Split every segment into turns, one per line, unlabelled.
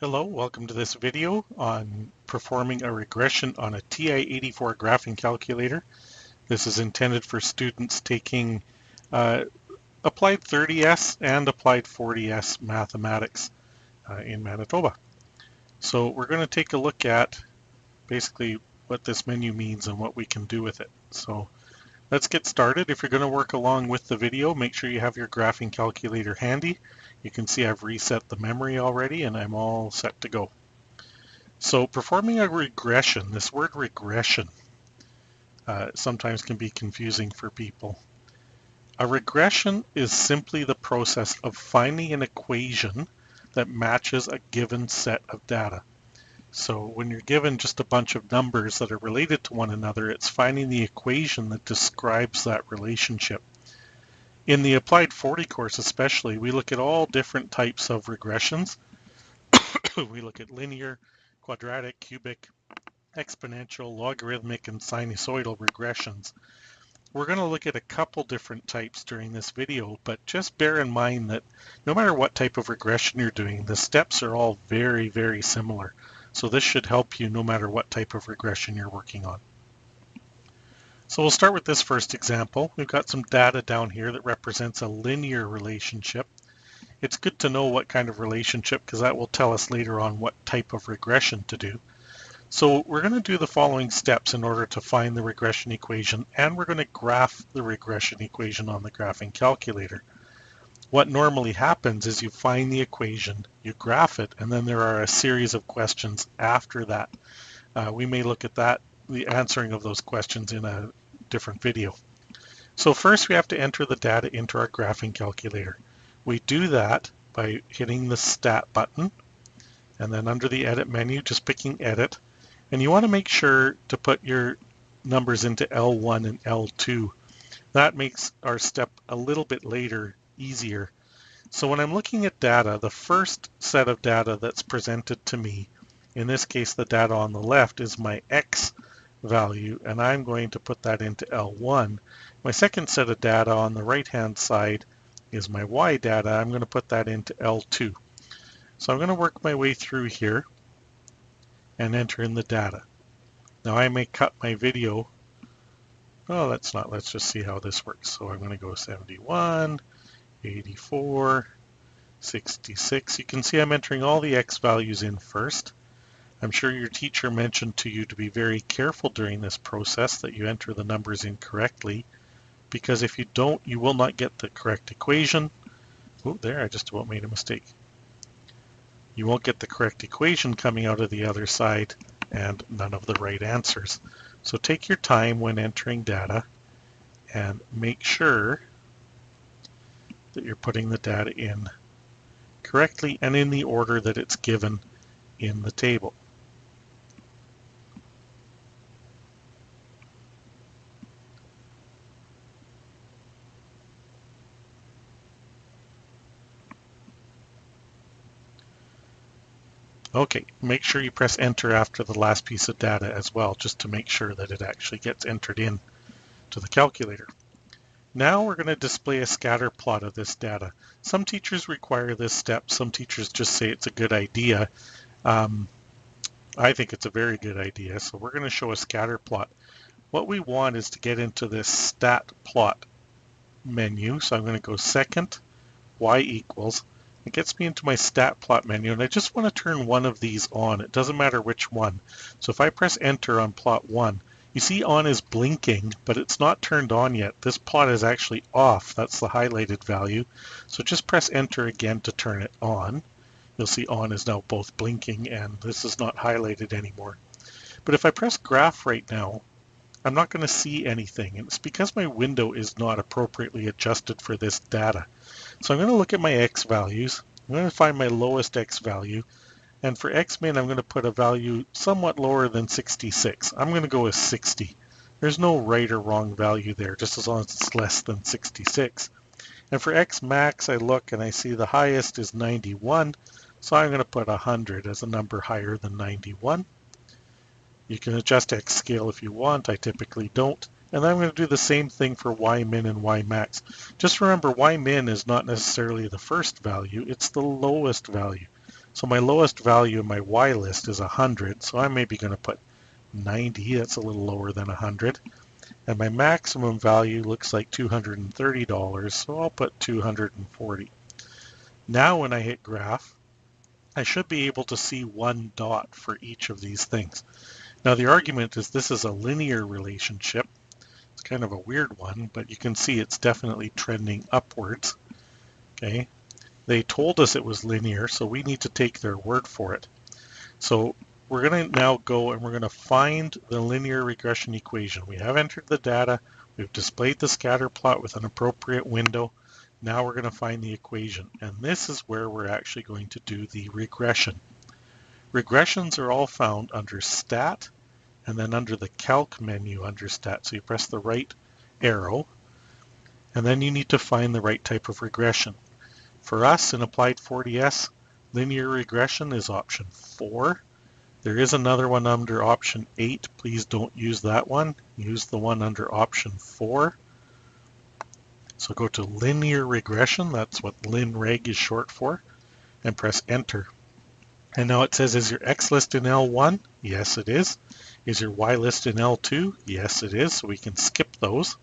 Hello, welcome to this video on performing a regression on a TI84 graphing calculator. This is intended for students taking Applied 30S and Applied 40S mathematics in Manitoba. So we're going to take a look at basically what this menu means and what we can do with it. So let's get started. If you're going to work along with the video, make sure you have your graphing calculator handy. You can see I've reset the memory already and I'm all set to go. So performing a regression, this word regression sometimes can be confusing for people. A regression is simply the process of finding an equation that matches a given set of data. So when you're given just a bunch of numbers that are related to one another, it's finding the equation that describes that relationship. In the Applied 40 course especially, we look at all different types of regressions. We look at linear, quadratic, cubic, exponential, logarithmic, and sinusoidal regressions. We're going to look at a couple different types during this video, but just bear in mind that no matter what type of regression you're doing, the steps are all very, very similar. So this should help you no matter what type of regression you're working on. So we'll start with this first example. We've got some data down here that represents a linear relationship. It's good to know what kind of relationship because that will tell us later on what type of regression to do. So we're going to do the following steps in order to find the regression equation, and we're going to graph the regression equation on the graphing calculator. What normally happens is you find the equation, you graph it, and then there are a series of questions after that. We may look at that, the answering of those questions in a different video. So first we have to enter the data into our graphing calculator. We do that by hitting the Stat button, and then under the Edit menu, just picking Edit. And you want to make sure to put your numbers into L1 and L2. That makes our step a little bit later easier. So when I'm looking at data, the first set of data that's presented to me, in this case the data on the left is my X value, and I'm going to put that into L1. My second set of data on the right hand side is my Y data. I'm going to put that into L2. So I'm going to work my way through here and enter in the data. Now I may cut my video. Oh, let's just see how this works. So I'm going to go 71, 84, 66. You can see I'm entering all the X values in first. I'm sure your teacher mentioned to you to be very careful during this process that you enter the numbers in correctly, because if you don't, you will not get the correct equation. Oh, there, I just about made a mistake. You won't get the correct equation coming out of the other side and none of the right answers. So take your time when entering data and make sure that you're putting the data in correctly and in the order that it's given in the table. Okay, make sure you press enter after the last piece of data as well, just to make sure that it actually gets entered in to the calculator. Now we're going to display a scatter plot of this data. Some teachers require this step, some teachers just say it's a good idea. I think it's a very good idea, so we're going to show a scatter plot. What we want is to get into this stat plot menu, so I'm going to go second, y equals. It gets me into my stat plot menu, and I just want to turn one of these on. It doesn't matter which one. So if I press enter on plot 1, you see on is blinking, but it's not turned on yet. This plot is actually off. That's the highlighted value. So just press enter again to turn it on. You'll see on is now both blinking and this is not highlighted anymore. But if I press graph right now, I'm not going to see anything. And it's because my window is not appropriately adjusted for this data. So I'm going to look at my X values. I'm going to find my lowest X value. And for X min, I'm going to put a value somewhat lower than 66. I'm going to go with 60. There's no right or wrong value there, just as long as it's less than 66. And for X max, I look and I see the highest is 91. So I'm going to put 100 as a number higher than 91. You can adjust X scale if you want. I typically don't. And then I'm going to do the same thing for Y min and Y max. Just remember, Y min is not necessarily the first value, it's the lowest value. So my lowest value in my Y list is 100, so I'm maybe going to put 90. That's a little lower than 100. And my maximum value looks like $230, so I'll put 240. Now when I hit graph, I should be able to see one dot for each of these things. Now the argument is this is a linear relationship. It's kind of a weird one, but you can see it's definitely trending upwards. Okay, they told us it was linear, so we need to take their word for it. So we're going to now go and we're going to find the linear regression equation. We have entered the data, we've displayed the scatter plot with an appropriate window. Now we're going to find the equation, and this is where we're actually going to do the regression. Regressions are all found under Stat and then under the Calc menu under Stat. So you press the right arrow, and then you need to find the right type of regression. For us in Applied 4DS, linear regression is option 4. There is another one under option 8. Please don't use that one. Use the one under option 4. So go to linear regression, that's what linreg is short for, and press enter. And now it says, is your X list in L1? Yes, it is. Is your Y list in L2? Yes, it is. So we can skip those.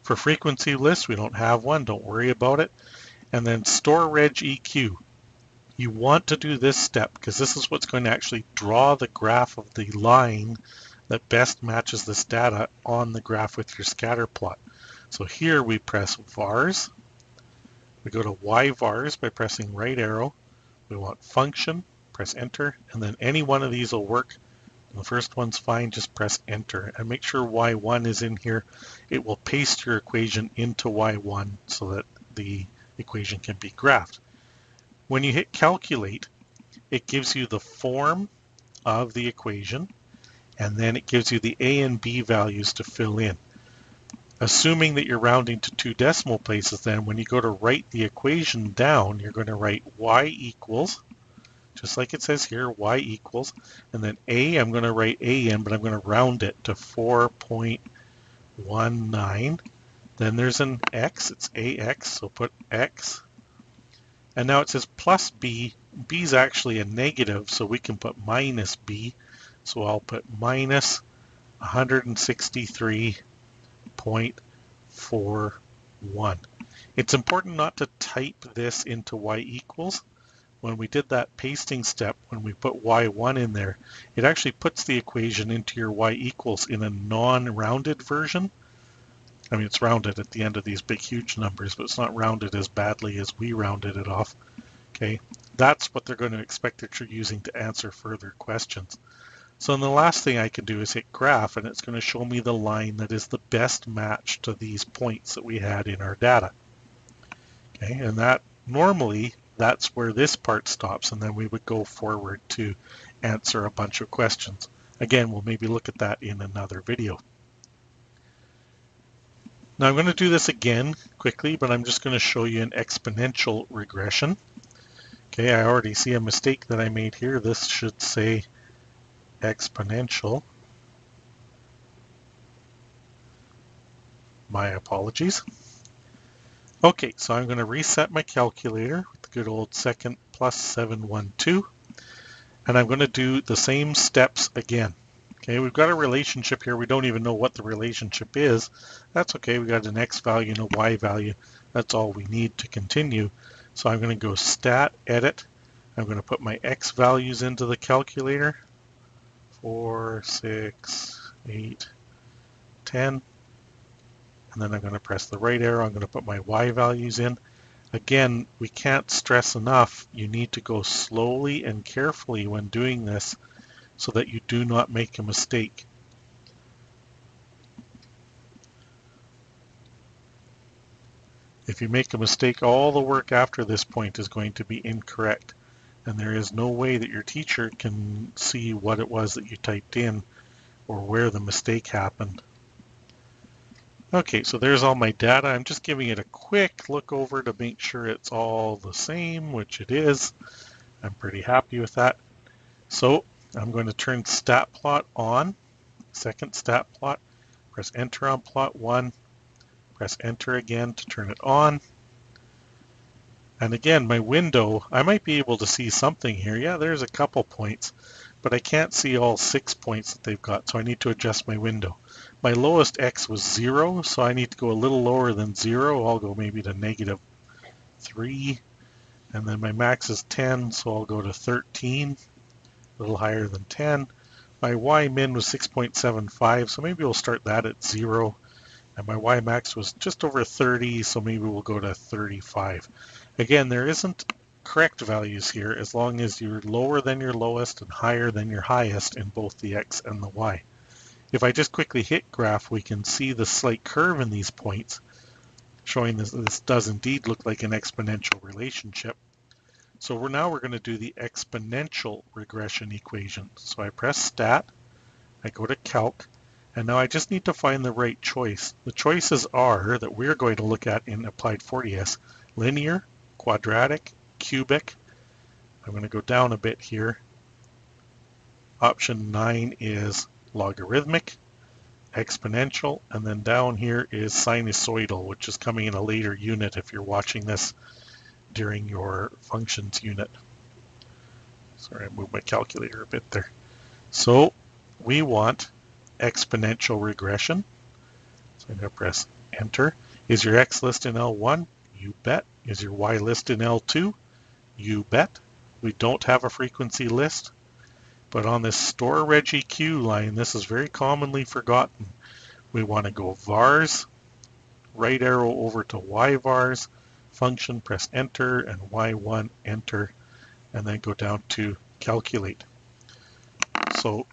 For frequency lists, we don't have one. Don't worry about it. And then store reg EQ. You want to do this step because this is what's going to actually draw the graph of the line that best matches this data on the graph with your scatter plot. So here we press vars. We go to Y vars by pressing right arrow. We want function, press enter, and then any one of these will work. The first one's fine, just press enter and make sure Y1 is in here. It will paste your equation into Y1 so that the equation can be graphed. When you hit calculate, it gives you the form of the equation, and then it gives you the A and B values to fill in. Assuming that you're rounding to 2 decimal places, then when you go to write the equation down, you're going to write y equals, just like it says here, y equals, and then A, I'm going to write A in, but I'm going to round it to 4.19. Then there's an X, it's AX, so put X. And now it says plus B. B is actually a negative, so we can put minus B. So I'll put minus 163.41. It's important not to type this into y equals. When we did that pasting step, when we put y1 in there, it actually puts the equation into your y equals in a non-rounded version. I mean, it's rounded at the end of these big, huge numbers, but it's not rounded as badly as we rounded it off. Okay, that's what they're going to expect that you're using to answer further questions. So then the last thing I can do is hit graph, and it's going to show me the line that is the best match to these points that we had in our data. Okay, and that normally that's where this part stops, and then we would go forward to answer a bunch of questions. Again, we'll maybe look at that in another video. Now I'm going to do this again quickly, but I'm just going to show you an exponential regression. Okay, I already see a mistake that I made here. This should say exponential. My apologies. Okay, so I'm going to reset my calculator with the good old second plus 712, and I'm going to do the same steps again. Okay, we've got a relationship here. We don't even know what the relationship is. That's okay. We got an X value and a Y value. That's all we need to continue. So I'm going to go stat, edit. I'm going to put my X values into the calculator. 4, 6, 8, 10. And then I'm going to press the right arrow. I'm going to put my Y values in. Again, we can't stress enough. You need to go slowly and carefully when doing this, so that you do not make a mistake. If you make a mistake, all the work after this point is going to be incorrect, and there is no way that your teacher can see what it was that you typed in or where the mistake happened. Okay, so there's all my data. I'm just giving it a quick look over to make sure it's all the same, which it is. I'm pretty happy with that. So I'm going to turn stat plot on, second stat plot, press enter on plot 1, press enter again to turn it on. And again, my window, I might be able to see something here. Yeah, there's a couple points, but I can't see all 6 points that they've got, so I need to adjust my window. My lowest X was 0, so I need to go a little lower than 0. I'll go maybe to -3. And then my max is 10, so I'll go to 13, a little higher than 10. My Y min was 6.75, so maybe we'll start that at 0. And my Y max was just over 30, so maybe we'll go to 35. Again, there isn't correct values here as long as you're lower than your lowest and higher than your highest in both the X and the Y. If I just quickly hit graph, we can see the slight curve in these points, showing this does indeed look like an exponential relationship. So we're going to do the exponential regression equation. So I press Stat, I go to Calc, and now I just need to find the right choice. The choices are that we're going to look at in Applied 4DS: linear, quadratic, cubic. I'm going to go down a bit here. Option 9 is logarithmic, exponential, and then down here is sinusoidal, which is coming in a later unit if you're watching this during your functions unit. Sorry, I moved my calculator a bit there. So we want exponential regression. So I'm going to press Enter. Is your X list in L1? You bet. Is your Y list in L2? You bet. We don't have a frequency list, but on this store regQ line, this is very commonly forgotten. We want to go vars, right arrow over to yvars, function, press Enter, and Y1, Enter, and then go down to calculate. So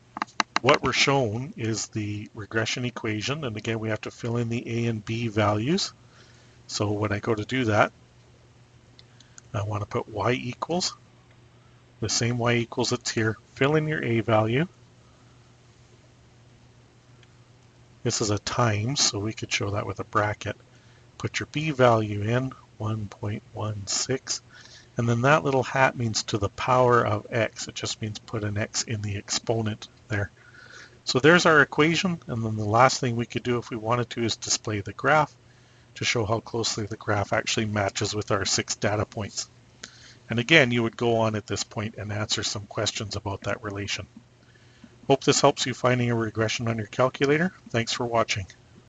what we're shown is the regression equation, and again we have to fill in the A and B values. So when I go to do that, I want to put Y equals, the same Y equals that's here, fill in your A value. This is a times, so we could show that with a bracket. Put your B value in, 1.16, and then that little hat means to the power of X. It just means put an X in the exponent there. So there's our equation, and then the last thing we could do if we wanted to is display the graph to show how closely the graph actually matches with our 6 data points. And again, you would go on at this point and answer some questions about that relation. Hope this helps you finding a regression on your calculator. Thanks for watching.